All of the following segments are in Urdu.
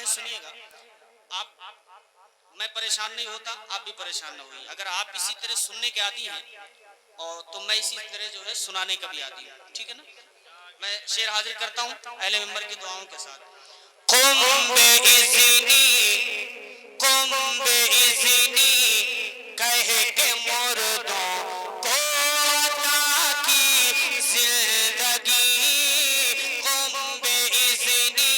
سنیے گا. آپ میں پریشان نہیں ہوتا, آپ بھی پریشان نہ ہوئیے. اگر آپ اسی طرح سننے کے عادی ہیں اور تو میں اسی طرح جو ہے سنانے کا بھی عادی ہوں, ٹھیک ہے نا. میں شعر حاضر کرتا ہوں اہل منبر کی دعاؤں کے ساتھ. قم بِإِذْنِی قم بِإِذْنِی کہہ کے مردوں کو عطا کی زندگی. قم بِإِذْنِی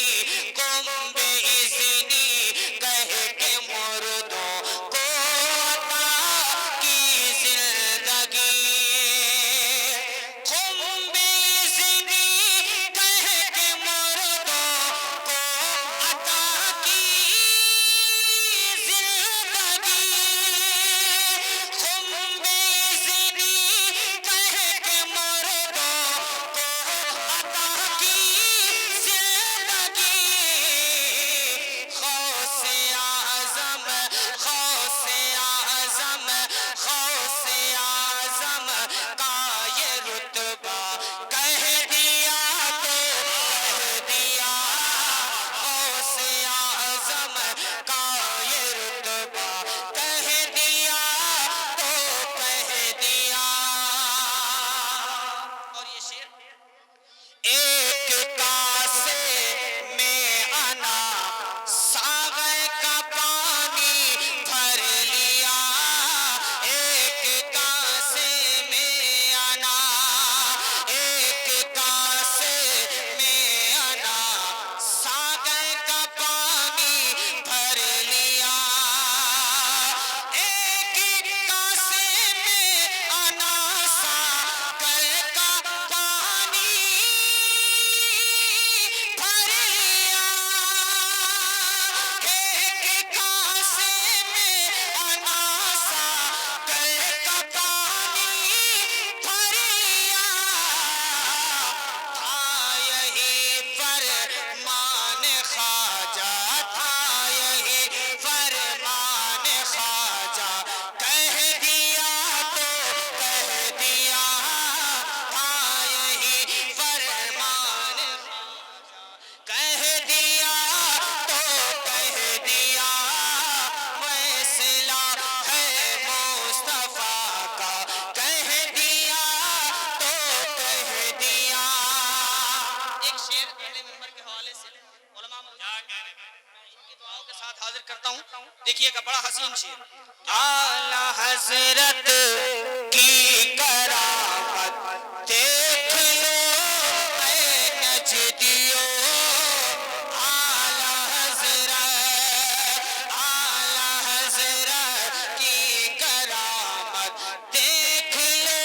قم بِإِذْنِی کہہ کے مردوں کو عطا کی زندگی. قم بِإِذْنِی کہہ کے مردوں کو عطا کی زندگی. قم بِإِذْنِی کہہ کے مردوں کو عطا کی زندگی. غوث اعظم غوث اعظم غوث اعظم کا یہ رتبہ کہہ دیا تو کہہ دیا. غوث اعظم کا یہ رتبہ کہہ دیا تو کہہ دیا. اور یہ شعر ایک کاسے میں انا ساغر کا پانی بھر لیا. ایک کاسے میں انا ایک کاسے میں انا ساغر کا پانی بھر لیا. ایک کاسے میں انا ساغر کا پانی بھر لیا. ایک کاسے میں انا ساغر کا پانی بھر لیا. تھا یہی فرمان خواجہ تھا یہی فرمان خواجہ کہہ دیا تو کہہ دیا. تھا یہی فرمان کہہ دیا تو کہہ دیا. فیصلہ ہے مصطفیٰ کا کہہ دیا تو کہہ دیا. ایک شعر اہل منبر کے حوالے سے علماء موجود ہیں, میں ان کی دعاؤں کے ساتھ حاضر کرتا ہوں. دیکھیے گا, بڑا حسین شعر. اعلیٰ حضرت کی کرامت دیکھ لو اے نجدیو. اعلیٰ حضرت کی کرامت دیکھ لو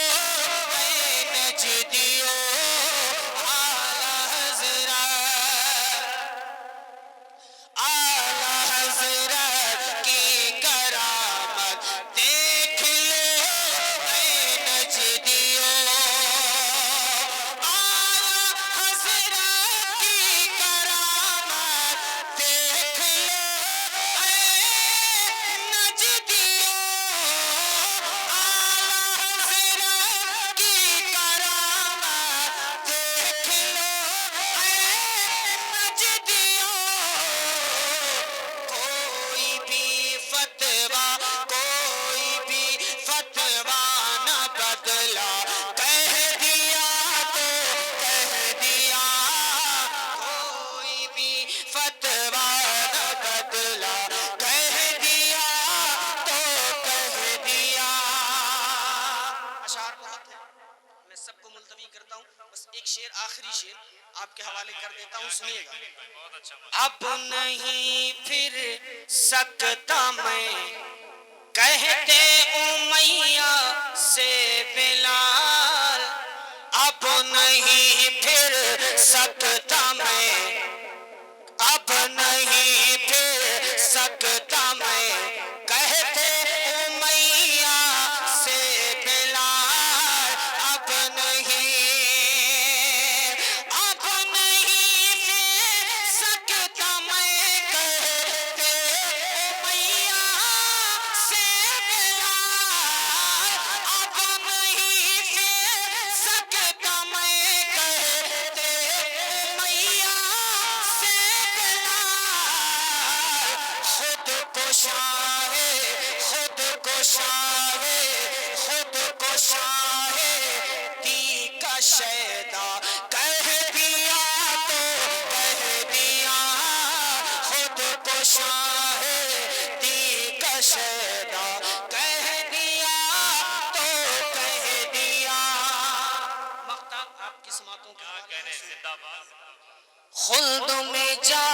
اے نجدیو. اعلیٰ حضرت کی کرامت دیکھ لو اے نجدیو. اعلیٰ حضرت کی کرامت دیکھ لو اے نجدیو. اعلیٰ حضرت کی کرامت دیکھ لو اے نجدیو. کوئی بھی فتویٰ نہ بدلا کہہ دیا تو کہہ دیا. کوئی بھی فتویٰ نہ بدلا کہہ دیا تو کہہ دیا. اشعار بہت ہیں, میں سب کو ملتوی کرتا ہوں, بس ایک شعر آخری شعر آپ کے حوالے کر دیتا ہوں, سنیے گا. اب نہیں پھر سکتا میں کہتے امیہ سے بلال. اب نہیں پھر سکتا میں اب نہیں پھر سکتا میں کہتے امیہ سے بلال. اب نہیں پھر سکتا میں کہتے امیہ سے بلال. اب نہیں پھر سکتا میں کہتے امیہ شیدا کہہ دیا تو کہہ دیا خود کو شاہدی کا شیدا کہہ دیا تو کہہ دیا. مقطع آپ کی سماعتوں کے خلد میں جا